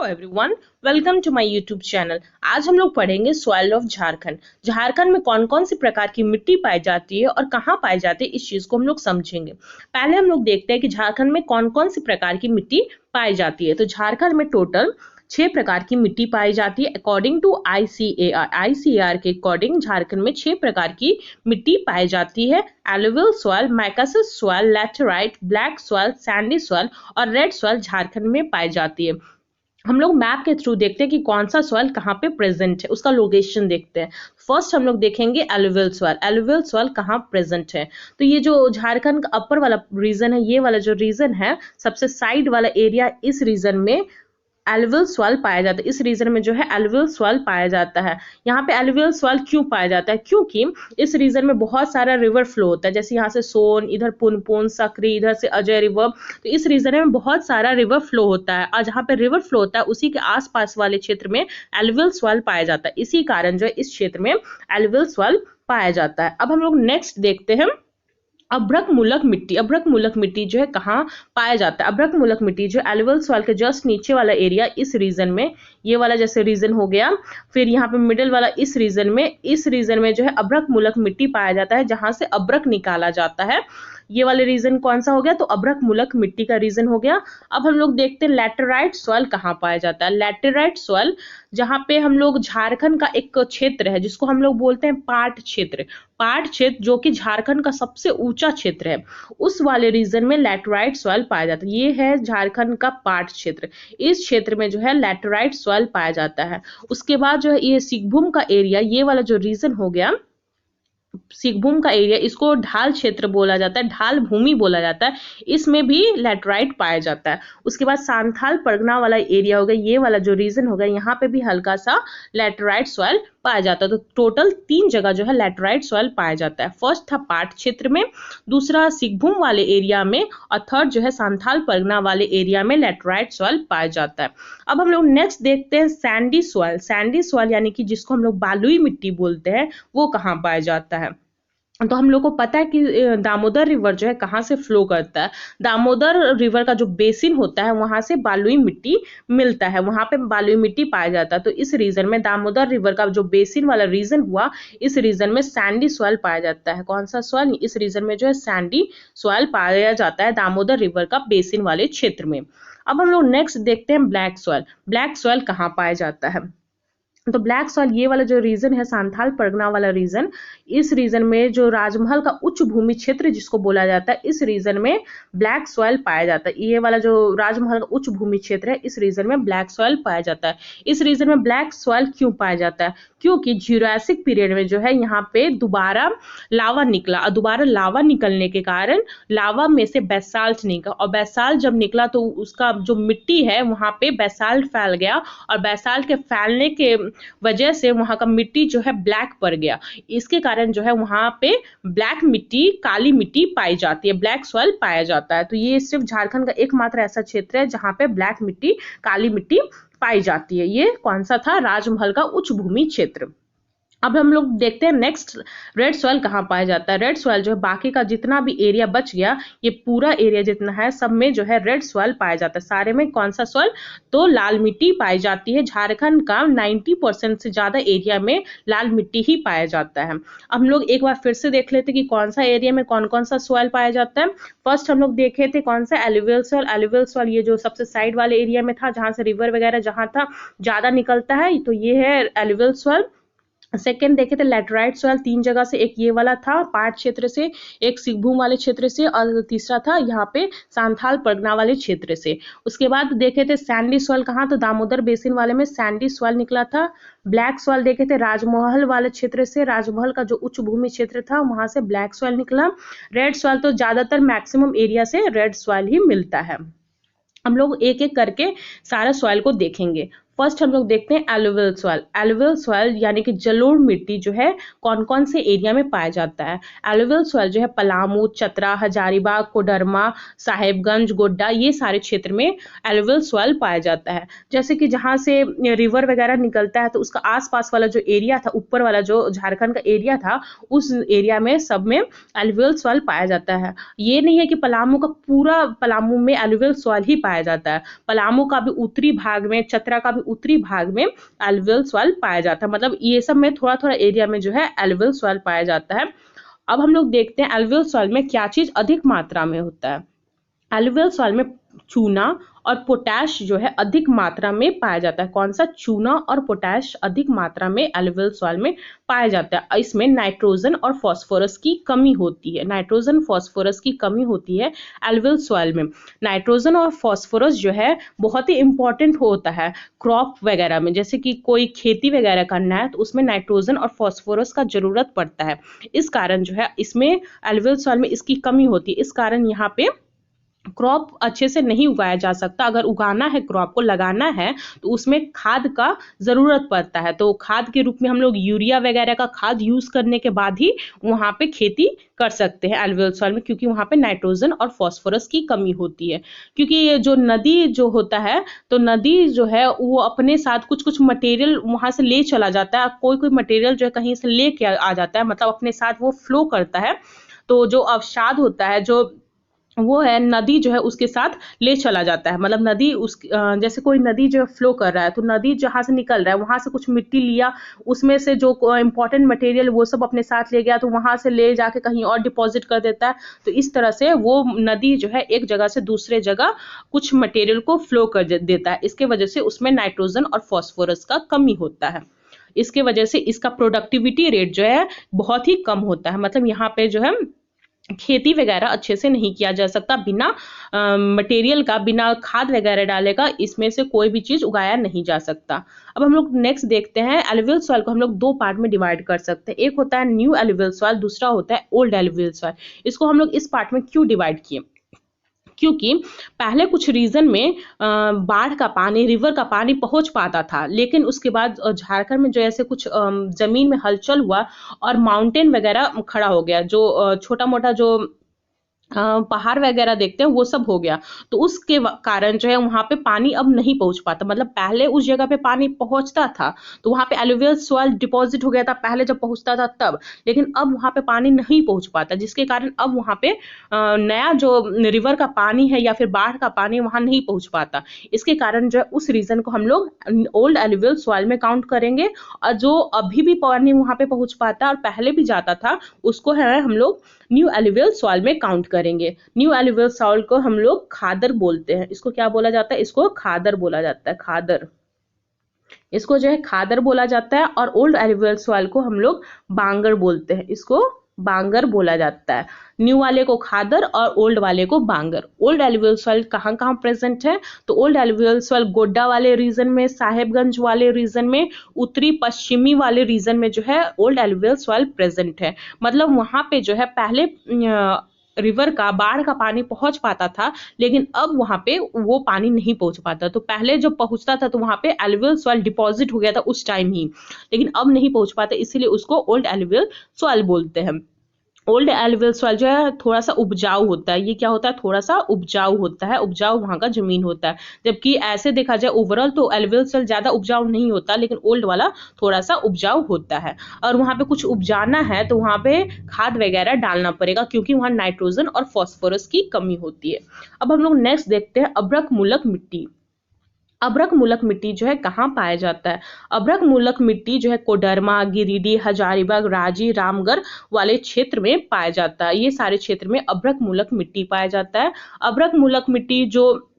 Hello everyone, welcome to my YouTube channel. आज हम लोग पढ़ेंगे सॉइल ऑफ झारखंड। झारखंड में कौन कौन सी प्रकार की मिट्टी पाई जाती है और कहाँ पाई जाती है, इस चीज को हम लोग समझेंगे। पहले हम लोग देखते हैं कि झारखंड में कौन कौन सी प्रकार की मिट्टी पाई जाती है। तो झारखंड में टोटल 6 प्रकार की मिट्टी पाई जाती है अकॉर्डिंग टू आईसीएआर के अकॉर्डिंग झारखंड में 6 प्रकार की मिट्टी पाई जाती है। Alluvial soil, micaceous soil, laterite, black soil, sandy soil और रेड सॉइल झारखंड में पाई जाती है। हम लोग मैप के थ्रू देखते हैं कि कौन सा सॉइल कहाँ पे प्रेजेंट है, उसका लोकेशन देखते हैं। फर्स्ट हम लोग देखेंगे एलुवियल सॉइल। एलुवियल सॉइल कहाँ प्रेजेंट है, तो ये जो झारखंड का अपर वाला रीजन है, ये वाला जो रीजन है, सबसे साइड वाला एरिया, इस रीजन में एलुवियल सॉइल पाया जाता है। इस रीजन में जो है एलुवियल सॉइल पाया जाता है। यहाँ पे एलुवियल सॉइल क्यों पाया जाता है, क्योंकि इस रीजन में बहुत सारा रिवर फ्लो होता है। जैसे यहाँ से सोन, इधर पुनपुन, सकरी, इधर से अजय रिवर, तो इस रीजन में बहुत सारा रिवर फ्लो होता है और जहाँ पे रिवर फ्लो होता है उसी के आसपास वाले क्षेत्र में एलुवियल सॉइल पाया जाता है। इसी कारण जो है इस क्षेत्र में एलुवियल सॉइल पाया जाता है। अब हम लोग नेक्स्ट देखते हैं अभ्रक मूलक मिट्टी। अभ्रक मूलक मिट्टी जो है कहाँ पाया जाता है। अभ्रक मूलक मिट्टी जो एलुवियल सॉइल के जस्ट नीचे वाला एरिया, इस रीजन में, ये वाला जैसे रीजन हो गया, फिर यहाँ पे मिडिल वाला इस रीजन में जो है अभ्रक मूलक मिट्टी पाया जाता है, जहां से अभ्रक निकाला जाता है। ये वाले रीजन कौन सा हो गया, तो अभ्रक मूलक मिट्टी का रीजन हो गया। अब हम लोग देखते हैं लैटेराइट सॉइल कहाँ पाया जाता है। लैटेराइट सॉइल जहाँ पे हम लोग झारखंड का एक क्षेत्र है जिसको हम लोग बोलते हैं पाट क्षेत्र। पाट क्षेत्र जो कि झारखंड का सबसे ऊंचा क्षेत्र है, उस वाले रीजन में लैटेराइट सॉइल पाया जाता है। ये है झारखंड का पाट क्षेत्र। इस क्षेत्र में जो है लैटेराइट सॉइल पाया जाता है। उसके बाद जो है ये सिंहभूम का एरिया, ये वाला जो रीजन हो गया सिंहभूम का एरिया, इसको ढाल क्षेत्र बोला जाता है, ढाल भूमि बोला जाता है। इसमें भी लैटेराइट पाया जाता है। उसके बाद सांथाल परगना वाला एरिया हो गया, ये वाला जो रीजन हो गया, यहाँ पे भी हल्का सा लैटेराइट सॉइल पाया जाता है। तो टोटल 3 जगह जो है लैटेराइट सॉइल पाया जाता है। फर्स्ट था पाट क्षेत्र में, दूसरा सिंहभूम वाले एरिया में, और थर्ड जो है सांथाल परगना वाले एरिया में लैटेराइट सॉइल पाया जाता है। अब हम लोग नेक्स्ट देखते हैं सैंडी सॉइल। सैंडी सॉइल यानी कि जिसको हम लोग बालुई मिट्टी बोलते हैं, वो कहाँ पाया जाता है। तो हम लोग को पता है कि दामोदर रिवर जो है कहाँ से फ्लो करता है। दामोदर रिवर का जो बेसिन होता है वहां से बालुई मिट्टी मिलता है, वहां पे बालुई मिट्टी पाया जाता है। तो इस रीजन में दामोदर रिवर का जो बेसिन वाला रीजन हुआ, इस रीजन में सैंडी सॉइल पाया जाता है। कौन सा सॉइल, इस रीजन में जो है सैंडी सॉइल पाया जाता है दामोदर रिवर का बेसिन वाले क्षेत्र में। अब हम लोग नेक्स्ट देखते हैं ब्लैक सॉइल। ब्लैक सॉइल कहाँ पाया जाता है, तो ब्लैक सॉइल ये वाला जो रीजन है सांथाल परगना वाला रीजन, इस रीजन में जो राजमहल का उच्च भूमि क्षेत्र जिसको बोला जाता है, इस रीजन में ब्लैक सॉइल पाया जाता है। ये वाला जो राजमहल का उच्च भूमि क्षेत्र है, इस रीजन में ब्लैक सॉइल पाया जाता है। इस रीजन में ब्लैक सॉइल क्यों पाया जाता है, क्योंकि ज्यूरासिक पीरियड में जो है यहाँ पे दोबारा लावा निकला, और दोबारा लावा निकलने के कारण लावा में से बेसाल्ट निकला, और बेसाल्ट जब निकला तो उसका जो मिट्टी है वहां पे बेसाल्ट फैल गया, और बेसाल्ट के फैलने के वजह से वहां का मिट्टी जो है ब्लैक पड़ गया। इसके कारण जो है वहां पे ब्लैक मिट्टी, काली मिट्टी पाई जाती है, ब्लैक सॉइल पाया जाता है। तो ये सिर्फ झारखंड का एकमात्र ऐसा क्षेत्र है जहां पे ब्लैक मिट्टी, काली मिट्टी पाई जाती है। ये कौन सा था, राजमहल का उच्च भूमि क्षेत्र। अब हम लोग देखते हैं नेक्स्ट रेड सॉइल कहाँ पाया जाता है। रेड सॉइल जो है बाकी का जितना भी एरिया बच गया, ये पूरा एरिया जितना है सब में जो है रेड सॉइल पाया जाता है। सारे में कौन सा सॉइल, तो लाल मिट्टी पाई जाती है। झारखंड का 90% से ज्यादा एरिया में लाल मिट्टी ही पाया जाता है। अब हम लोग एक बार फिर से देख लेते कि कौन सा एरिया में कौन कौन सा सॉइल पाया जाता है। फर्स्ट हम लोग देखे थे कौन सा, एलुवियल सॉइल। एलुवियल सॉइल ये जो सबसे साइड वाले एरिया में था, जहां से रिवर वगैरह जहां था ज्यादा निकलता है, तो ये है एलुवियल सॉइल। सेकेंड देखे थे लैटेराइट सॉइल, 3 जगह से, एक ये वाला था पाट क्षेत्र से, एक सिंहभूम वाले क्षेत्र से, और तीसरा था यहाँ पे सांथाल परगना वाले क्षेत्र से। उसके बाद देखे थे सैंडी सॉइल कहाँ, तो दामोदर बेसिन वाले में सैंडी सॉइल निकला था। ब्लैक सॉइल देखे थे राजमहल वाले क्षेत्र से, राजमहल का जो उच्च भूमि क्षेत्र था वहां से ब्लैक सॉइल निकला। रेड सॉइल तो ज्यादातर मैक्सिमम एरिया से रेड सॉइल ही मिलता है। हम लोग एक एक करके सारा सॉइल को देखेंगे। फर्स्ट हम लोग देखते हैं एलुवियल सॉइल। एलुवियल सॉइल यानी कि जलोढ़ मिट्टी जो है कौन कौन से एरिया में पाया जाता है। एलुवियल सॉइल जो है पलामू, चतरा, हजारीबाग, कोडरमा, साहेबगंज, गोड्डा, ये सारे क्षेत्र में एलुवियल सॉइल पाया जाता है। जैसे कि जहाँ से रिवर वगैरह निकलता है तो उसका आसपास वाला जो एरिया था, ऊपर वाला जो झारखंड का एरिया था, उस एरिया में सब में एलुवियल सॉइल पाया जाता है। ये नहीं है कि पलामू का पूरा पलामू में एलुवियल सॉइल ही पाया जाता है, पलामू का भी उत्तरी भाग में, चतरा का भी उत्तरी भाग में एलुवियल सॉइल पाया जाता है। मतलब ये सब में थोड़ा थोड़ा एरिया में जो है एलुवियल सॉइल पाया जाता है। अब हम लोग देखते हैं एलुवियल सॉइल में क्या चीज अधिक मात्रा में होता है। एलुवियल सॉइल में चूना और पोटैश जो है अधिक मात्रा में पाया जाता है। कौन सा? चूना और पोटैश अधिक मात्रा में एलुवियल सॉइल में पाया जाता है। इसमें नाइट्रोजन और फास्फोरस की कमी होती है। नाइट्रोजन फास्फोरस की कमी होती है एलुवियल सॉइल में। नाइट्रोजन और फास्फोरस जो है बहुत ही इंपॉर्टेंट होता है क्रॉप वगैरह में। जैसे कि कोई खेती वगैरह करना है तो उसमें नाइट्रोजन और फास्फोरस का जरूरत पड़ता है। इस कारण जो है इसमें एलुवियल सॉइल में इसकी कमी होती है। इस कारण यहाँ पे क्रॉप अच्छे से नहीं उगाया जा सकता। अगर उगाना है, क्रॉप को लगाना है, तो उसमें खाद का ज़रूरत पड़ता है। तो खाद के रूप में हम लोग यूरिया वगैरह का खाद यूज़ करने के बाद ही वहाँ पे खेती कर सकते हैं एलुवियल सॉइल में, क्योंकि वहाँ पे नाइट्रोजन और फास्फोरस की कमी होती है। क्योंकि ये जो नदी जो होता है, तो नदी जो है वो अपने साथ कुछ कुछ मटेरियल वहाँ से ले चला जाता है। कोई कोई मटेरियल जो है कहीं से ले के आ जाता है, मतलब अपने साथ वो फ्लो करता है। तो जो अवसाद होता है, जो वो है नदी जो है उसके साथ ले चला जाता है। मतलब नदी उस जैसे कोई नदी जो फ्लो कर रहा है, तो नदी जहाँ से निकल रहा है वहां से कुछ मिट्टी लिया, उसमें से जो इंपॉर्टेंट मटेरियल वो सब अपने साथ ले गया, तो वहां से ले जाके कहीं और डिपॉजिट कर देता है। तो इस तरह से वो नदी जो है एक जगह से दूसरे जगह कुछ मटेरियल को फ्लो कर देता है। इसके वजह से उसमें नाइट्रोजन और फास्फोरस का कमी होता है। इसके वजह से इसका प्रोडक्टिविटी रेट जो है बहुत ही कम होता है। मतलब यहाँ पे जो है खेती वगैरह अच्छे से नहीं किया जा सकता बिना मटेरियल का, बिना खाद वगैरह डालेगा इसमें से कोई भी चीज उगाया नहीं जा सकता। अब हम लोग नेक्स्ट देखते हैं एलुवियल सॉइल को हम लोग दो पार्ट में डिवाइड कर सकते हैं। एक होता है न्यू एलुवियल सॉइल, दूसरा होता है ओल्ड एलुवियल सॉइल। इसको हम लोग इस पार्ट में क्यों डिवाइड किए? क्योंकि पहले कुछ रीजन में बाढ़ का पानी, रिवर का पानी पहुंच पाता था, लेकिन उसके बाद झारखंड में जो ऐसे कुछ जमीन में हलचल हुआ और माउंटेन वगैरह खड़ा हो गया, जो छोटा मोटा जो पहाड़ वगैरह देखते हैं वो सब हो गया। तो उसके कारण जो है वहां पे पानी अब नहीं पहुंच पाता। मतलब पहले उस जगह पे पानी पहुंचता था तो वहां पे एलुवियल सॉइल डिपॉजिट हो गया था पहले जब पहुंचता था तब, लेकिन अब वहां पे पानी नहीं पहुंच पाता, जिसके कारण अब वहां पे नया जो रिवर का पानी है या फिर बाढ़ का पानी वहां नहीं पहुंच पाता। इसके कारण जो है उस रीजन को हम लोग ओल्ड एलुवियल सॉइल में काउंट करेंगे, और जो अभी भी पानी वहां पे पहुंच पाता और पहले भी जाता था उसको है हम लोग न्यू एलुवियल सॉइल में काउंट करेंगे। न्यू एलुवियल सॉइल को हम लोग खादर बोलते हैं। इसको क्या बोला जाता है? इसको खादर बोला जाता है, खादर। इसको जो है खादर बोला जाता है। और ओल्ड एलुवियल सॉइल को हम लोग बांगर बोलते हैं। इसको बांगर बोला जाता है। न्यू वाले को खादर और ओल्ड वाले को बांगर। ओल्ड एलुवियल सॉइल कहाँ कहाँ प्रेजेंट है? तो ओल्ड एलुवियल सॉइल गोड्डा वाले रीजन में, साहेबगंज वाले रीजन में, उत्तरी पश्चिमी वाले रीजन में जो है ओल्ड एलुवियल सॉइल प्रेजेंट है। मतलब वहां पे जो है पहले रिवर का, बाढ़ का पानी पहुंच पाता था, लेकिन अब वहां पे वो पानी नहीं पहुंच पाता। तो पहले जब पहुंचता था तो वहां पे एलुवियल सॉइल डिपॉजिट हो गया था उस टाइम ही, लेकिन अब नहीं पहुंच पाता, इसीलिए उसको ओल्ड एलुवियल सॉइल बोलते हैं। ओल्ड एलुवियल सॉइल जो है थोड़ा सा उपजाऊ होता है। ये क्या होता है? थोड़ा सा उपजाऊ होता है, उपजाऊ वहां का जमीन होता है। जबकि ऐसे देखा जाए ओवरऑल तो एलुवियल सॉइल ज्यादा उपजाऊ नहीं होता, लेकिन ओल्ड वाला थोड़ा सा उपजाऊ होता है। और वहां पे कुछ उपजाना है तो वहां पे खाद वगैरह डालना पड़ेगा, क्योंकि वहां नाइट्रोजन और फास्फोरस की कमी होती है। अब हम लोग नेक्स्ट देखते हैं अभ्रक मूलक मिट्टी। अभ्रक मूलक मिट्टी जो है कहाँ पाया जाता है? अभ्रक मूलक मिट्टी जो है कोडरमा, गिरिडीह, हजारीबाग, रांची, रामगढ़ वाले क्षेत्र में पाया जाता है। ये सारे क्षेत्र में अभ्रक मूलक मिट्टी पाया जाता है। अभ्रक मूलक मिट्टी जो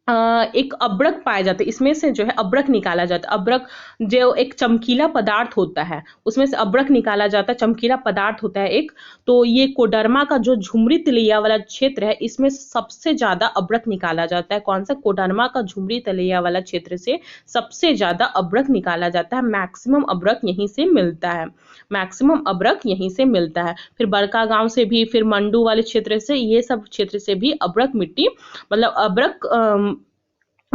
एक अभ्रक पाया जाता है, इसमें से जो है अभ्रक निकाला जाता है। अभ्रक जो एक चमकीला पदार्थ होता है, उसमें से अभ्रक निकाला जाता है, चमकीला पदार्थ होता है एक। तो ये कोडरमा का जो झुमरी तलैया वाला क्षेत्र है, इसमें सबसे ज्यादा अभ्रक निकाला जाता है। कौन सा? कोडरमा का झुमरी तलैया वाला क्षेत्र से सबसे ज्यादा अभ्रक निकाला जाता है। मैक्सिमम अभ्रक यहीं से मिलता है, मैक्सिमम अभ्रक यहीं से मिलता है। फिर बड़का गांव से भी, फिर मंडू वाले क्षेत्र से, ये सब क्षेत्र से भी अभ्रक मिट्टी, मतलब अभ्रक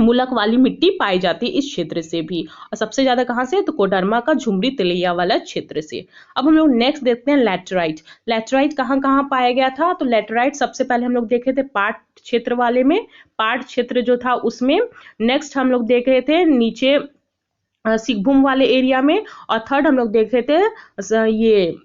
मूलक वाली मिट्टी पाई जाती है इस क्षेत्र से भी। और सबसे ज्यादा कहाँ से, तो कोडरमा का झुमरी तिलैया वाला क्षेत्र से। अब हम लोग नेक्स्ट देखते हैं लैटराइट। लैटराइट कहाँ कहाँ पाया गया था, तो लैटराइट सबसे पहले हम लोग देखे थे पाट क्षेत्र वाले में, पाट क्षेत्र जो था उसमें। नेक्स्ट हम लोग देख रहे थे नीचे सिंहभूम वाले एरिया में। और थर्ड हम लोग देख रहे थे ये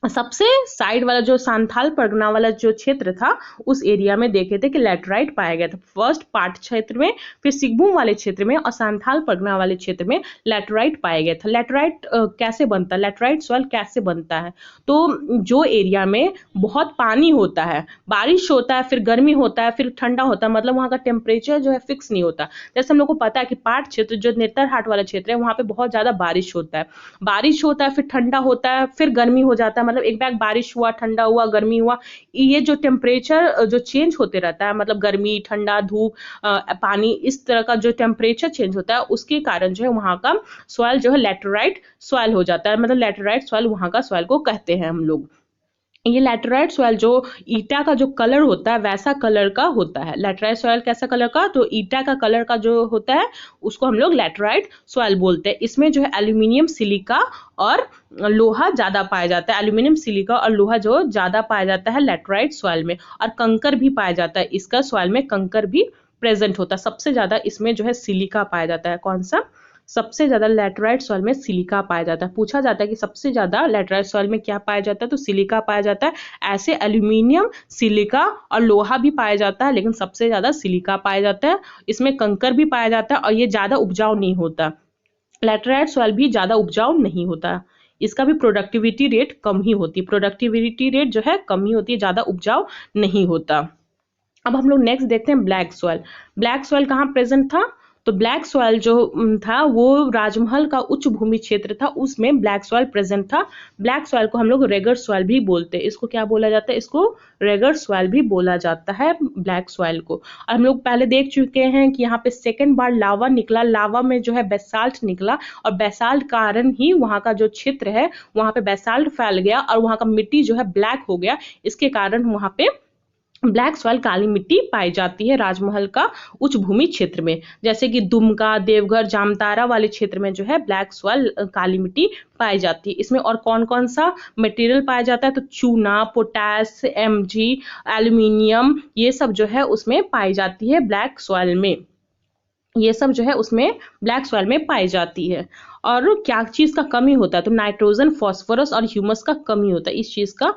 सबसे साइड वाला जो सांथाल परगना वाला जो क्षेत्र था उस एरिया में देखे थे कि लैटराइट पाया गया था। फर्स्ट पाट क्षेत्र में, फिर सिंहभूम वाले क्षेत्र में और सांथाल परगना वाले क्षेत्र में लैटराइट पाया गया था। लैटराइट कैसे बनता है, लैटराइट सॉइल कैसे बनता है, तो जो एरिया में बहुत पानी होता है, बारिश होता है, फिर गर्मी होता है, फिर ठंडा होता है, मतलब वहाँ का टेम्परेचर जो है फिक्स नहीं होता। जैसे हम लोग को पता है कि पाट क्षेत्र जो नेतरहाट वाला क्षेत्र है वहाँ पे बहुत ज्यादा बारिश होता है, फिर ठंडा होता है, फिर गर्मी हो जाता है, मतलब एक बैग बारिश हुआ, ठंडा हुआ, गर्मी हुआ, ये जो टेम्परेचर जो चेंज होते रहता है, मतलब गर्मी, ठंडा, धूप, पानी, इस तरह का जो टेम्परेचर चेंज होता है उसके कारण जो है वहाँ का सॉइल जो है लैटराइट सॉइल हो जाता है। मतलब लैटराइट सॉइल वहाँ का सॉइल को कहते हैं हम लोग। ये लैटराइट सॉइल जो ईटा का जो कलर होता है वैसा कलर का होता है। लैटराइट सॉइल कैसा कलर का, तो ईटा का कलर का जो होता है उसको हम लोग लैटराइट सॉइल बोलते हैं। इसमें जो है एल्यूमिनियम, सिलिका और लोहा ज्यादा पाया जाता है। एल्यूमिनियम, सिलिका और लोहा जो ज्यादा पाया जाता है लैटराइट सॉइल में। और कंकर भी पाया जाता है, इसका सॉइल में कंकर भी प्रेजेंट होता है। सबसे ज्यादा इसमें जो है सिलिका पाया जाता है। कौन सा, सबसे ज्यादा लैटराइट सॉइल में सिलिका पाया जाता है। पूछा जाता है कि सबसे ज्यादा लैटराइट सॉइल में क्या पाया जाता है, तो सिलिका पाया जाता है। ऐसे एल्यूमिनियम, सिलिका और लोहा भी पाया जाता है, लेकिन सबसे ज्यादा सिलिका पाया जाता है। इसमें कंकर भी पाया जाता है और ये ज्यादा उपजाऊ नहीं होता। लैटराइट सॉइल भी ज्यादा उपजाऊ नहीं होता, इसका भी प्रोडक्टिविटी रेट कम ही होती है। प्रोडक्टिविटी रेट जो है कम ही होती है, ज्यादा उपजाऊ नहीं होता। अब हम लोग नेक्स्ट देखते हैं ब्लैक सॉइल। ब्लैक सॉइल कहाँ प्रेजेंट था, तो ब्लैक सॉइल जो था वो राजमहल का उच्च भूमि क्षेत्र था, उसमें ब्लैक सॉइल प्रेजेंट था। ब्लैक सॉइल को हम लोग रेगर सॉइल भी बोलते हैं। इसको क्या बोला जाता है, इसको रेगर सॉइल भी बोला जाता है ब्लैक सॉइल को। और हम लोग पहले देख चुके हैं कि यहाँ पे सेकेंड बार लावा निकला, लावा में जो है बेसाल्ट निकला और बेसाल्ट कारण ही वहाँ का जो क्षेत्र है वहाँ पे बेसाल्ट फैल गया और वहाँ का मिट्टी जो है ब्लैक हो गया। इसके कारण वहाँ पे ब्लैक सॉइल, काली मिट्टी पाई जाती है राजमहल का उच्च भूमि क्षेत्र में। जैसे कि दुमका, देवघर, जामतारा वाले क्षेत्र में जो है ब्लैक सॉइल, काली मिट्टी पाई जाती है। इसमें और कौन कौन सा मटेरियल पाया जाता है, तो चूना, पोटास, Mg, एल्यूमिनियम, ये सब जो है उसमें पाई जाती है ब्लैक सॉइल में। ये सब जो है उसमें ब्लैक सॉइल में पाई जाती है। और क्या चीज का कमी होता है, तो नाइट्रोजन, फास्फोरस और ह्यूमस का कमी होता है। इस चीज का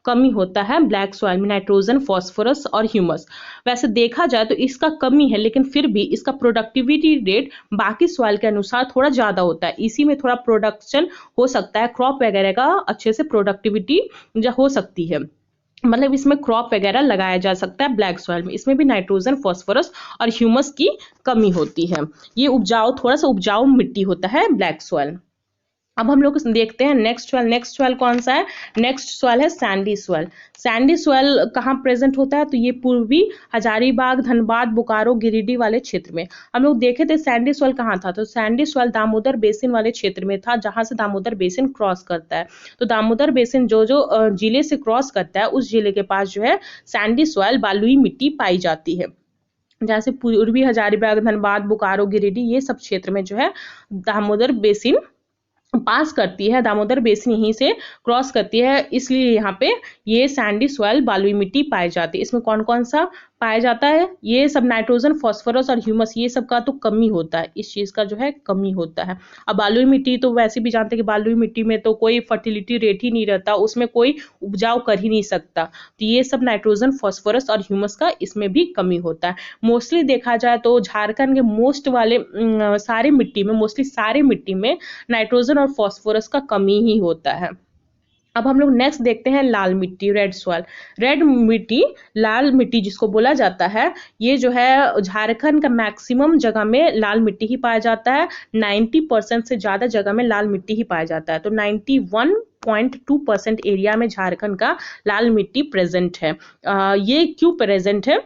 कमी होता है ब्लैक सॉइल में, नाइट्रोजन, फास्फोरस और ह्यूमस। वैसे देखा जाए तो इसका कमी है, लेकिन फिर भी इसका प्रोडक्टिविटी रेट बाकी सॉइल के अनुसार थोड़ा ज्यादा होता है। इसी में थोड़ा प्रोडक्शन हो सकता है, क्रॉप वगैरह का अच्छे से प्रोडक्टिविटी हो सकती है, मतलब इसमें क्रॉप वगैरह लगाया जा सकता है ब्लैक सॉइल में। इसमें भी नाइट्रोजन, फास्फोरस और ह्यूमस की कमी होती है। ये उपजाऊ, थोड़ा सा उपजाऊ मिट्टी होता है ब्लैक सॉइल। अब हम लोग देखते हैं नेक्स्ट सॉइल। नेक्स्ट सॉइल कौन सा है, नेक्स्ट सॉइल है सैंडी सॉइल। सैंडी सॉइल कहाँ प्रेजेंट होता है, तो ये पूर्वी हजारीबाग, धनबाद, बोकारो, गिरिडीह वाले क्षेत्र में। हम लोग देखे थे सैंडी सॉइल कहाँ था, तो सैंडी सॉइल दामोदर बेसिन वाले क्षेत्र में था, जहां से दामोदर बेसिन क्रॉस करता है। तो दामोदर बेसिन जो जो जिले से क्रॉस करता है उस जिले के पास जो है सैंडी सॉइल, बालुई मिट्टी पाई जाती है। जैसे पूर्वी हजारीबाग, धनबाद, बोकारो, गिरिडीह, ये सब क्षेत्र में जो है दामोदर बेसिन पास करती है, दामोदर बेसिन यहीं से क्रॉस करती है, इसलिए यहाँ पे ये सैंडी सॉइल, बालुई मिट्टी पाई जाती है। इसमें कौन कौन सा पाया जाता है, ये सब नाइट्रोजन, फास्फोरस और ह्यूमस, ये सब का तो कमी होता है, इस चीज का जो है कमी होता है। अब बालुई मिट्टी तो वैसे भी जानते हैं कि बालुई मिट्टी में तो कोई फर्टिलिटी रेट ही नहीं रहता, उसमें कोई उपजाऊ कर ही नहीं सकता। तो ये सब नाइट्रोजन, फास्फोरस और ह्यूमस का इसमें भी कमी होता है। मोस्टली देखा जाए तो झारखंड के मोस्ट वाले सारे मिट्टी में, मोस्टली सारे मिट्टी में नाइट्रोजन और फास्फोरस का कमी ही होता है। अब हम लोग नेक्स्ट देखते हैं लाल मिट्टी, रेड सॉइल। रेड मिट्टी, लाल मिट्टी जिसको बोला जाता है, ये जो है झारखंड का मैक्सिमम जगह में लाल मिट्टी ही पाया जाता है। 90% से ज्यादा जगह में लाल मिट्टी ही पाया जाता है। तो 91.2% एरिया में झारखंड का लाल मिट्टी प्रेजेंट है। ये क्यों प्रेजेंट है,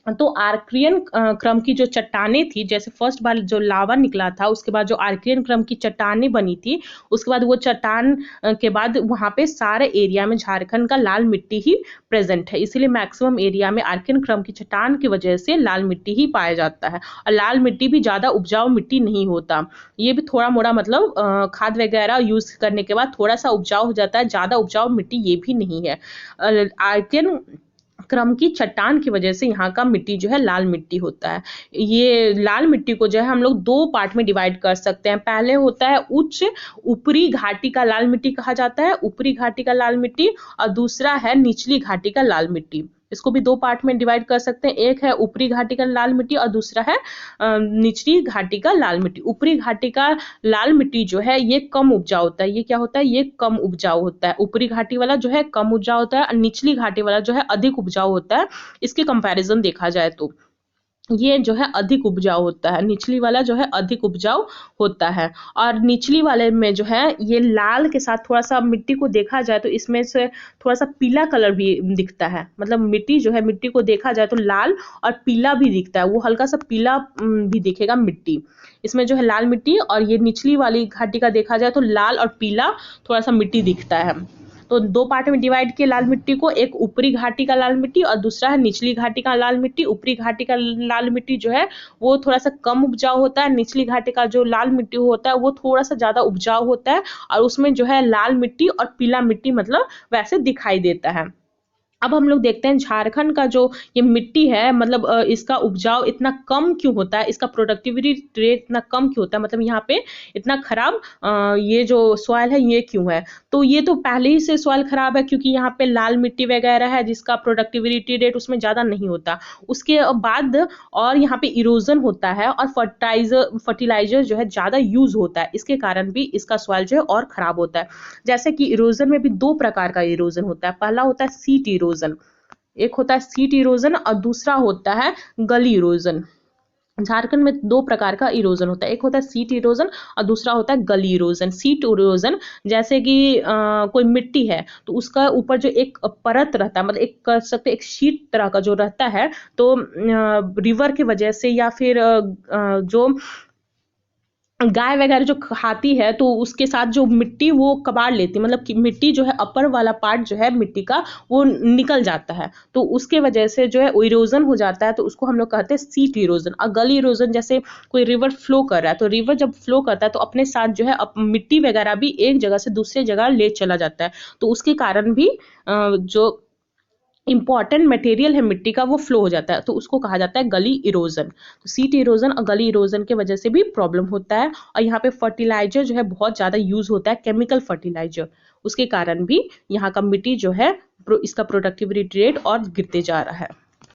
तो आर्कियन क्रम की जो चट्टानें थी, जैसे फर्स्ट बार जो लावा निकला था, उसके बाद जो आर्कियन क्रम की चट्टानें बनी थी, उसके बाद वो चट्टान के बाद वहाँ पे सारे एरिया में झारखंड का लाल मिट्टी ही प्रेजेंट है। इसीलिए मैक्सिमम एरिया में आर्कियन क्रम की चट्टान की वजह से लाल मिट्टी ही पाया जाता है। और लाल मिट्टी भी ज़्यादा उपजाऊ मिट्टी नहीं होता, ये भी थोड़ा मोड़ा मतलब खाद वगैरह यूज करने के बाद थोड़ा सा उपजाऊ हो जाता है, ज़्यादा उपजाऊ मिट्टी ये भी नहीं है। आर्कियन क्रम की चट्टान की वजह से यहाँ का मिट्टी जो है लाल मिट्टी होता है। ये लाल मिट्टी को जो है हम लोग दो पार्ट में डिवाइड कर सकते हैं। पहले होता है उच्च ऊपरी घाटी का लाल मिट्टी कहा जाता है, ऊपरी घाटी का लाल मिट्टी, और दूसरा है निचली घाटी का लाल मिट्टी। इसको भी दो पार्ट में डिवाइड कर सकते हैं, एक है ऊपरी घाटी का लाल मिट्टी और दूसरा है निचली घाटी का लाल मिट्टी। ऊपरी घाटी का लाल मिट्टी जो है ये कम उपजाऊ होता है। ये क्या होता है, ये कम उपजाऊ होता है। ऊपरी घाटी वाला जो है कम उपजाऊ होता है और निचली घाटी वाला जो है अधिक उपजाऊ होता है। इसके कंपैरिजन देखा जाए तो ये जो है अधिक उपजाऊ होता है, निचली वाला जो है अधिक उपजाऊ होता है। और निचली वाले में जो है ये लाल के साथ थोड़ा सा मिट्टी को देखा जाए तो इसमें से थोड़ा सा पीला कलर भी दिखता है। मतलब मिट्टी जो है, मिट्टी को देखा जाए तो लाल और पीला भी दिखता है, वो हल्का सा पीला भी दिखेगा मिट्टी इसमें जो है लाल मिट्टी। और ये निचली वाली घाटी का देखा जाए तो लाल और पीला थोड़ा सा मिट्टी दिखता है। तो दो पार्ट में डिवाइड किए लाल मिट्टी को, एक ऊपरी घाटी का लाल मिट्टी और दूसरा है निचली घाटी का लाल मिट्टी। ऊपरी घाटी का लाल मिट्टी जो है वो थोड़ा सा कम उपजाऊ होता है, निचली घाटी का जो लाल मिट्टी होता है वो थोड़ा सा ज्यादा उपजाऊ होता है, और उसमें जो है लाल मिट्टी और पीला मिट्टी मतलब वैसे दिखाई देता है। अब हम लोग देखते हैं झारखंड का जो ये मिट्टी है, मतलब इसका उपजाऊ इतना कम क्यों होता है, इसका प्रोडक्टिविटी रेट इतना कम क्यों होता है, मतलब यहाँ पे इतना खराब ये जो सॉइल है ये क्यों है। तो ये तो पहले ही से सॉइल खराब है क्योंकि यहाँ पे लाल मिट्टी वगैरह है जिसका प्रोडक्टिविटी रेट उसमें ज़्यादा नहीं होता। उसके बाद और यहाँ पे इरोजन होता है और फर्टिलाइजर जो है ज़्यादा यूज होता है, इसके कारण भी इसका सॉइल जो है और खराब होता है। जैसे कि इरोजन में भी दो प्रकार का इरोजन होता है। पहला होता है सीट इरोजन, एक होता है सीट इरोजन और दूसरा होता है गली इरोजन। झारखंड में दो प्रकार का इरोजन होता है, एक होता है सीट इरोजन और दूसरा होता है गली इरोजन। सीट इरोजन जैसे कि कोई मिट्टी है तो उसका ऊपर जो एक परत रहता है, मतलब एक कर सकते एक शीट तरह का जो रहता है, तो रिवर की वजह से या फिर जो गाय वगैरह जो खाती है तो उसके साथ जो मिट्टी वो कबाड़ लेती है, मतलब कि मिट्टी जो है अपर वाला पार्ट जो है मिट्टी का वो निकल जाता है, तो उसके वजह से जो है इरोजन हो जाता है, तो उसको हम लोग कहते हैं सीट इरोजन। और गली इरोजन जैसे कोई रिवर फ्लो कर रहा है, तो रिवर जब फ्लो करता है तो अपने साथ जो है मिट्टी वगैरह भी एक जगह से दूसरे जगह ले चला जाता है, तो उसके कारण भी जो इंपॉर्टेंट मटेरियल है मिट्टी का वो फ्लो हो जाता है, तो उसको कहा जाता है गली इरोजन। तो सीट इरोजन और गली इरोजन के वजह से भी प्रॉब्लम होता है। और यहाँ पे फर्टिलाइजर जो है बहुत ज़्यादा यूज होता है, केमिकल फर्टिलाइजर, उसके कारण भी यहाँ का मिट्टी जो है इसका प्रोडक्टिविटी रेट और गिरते जा रहा है।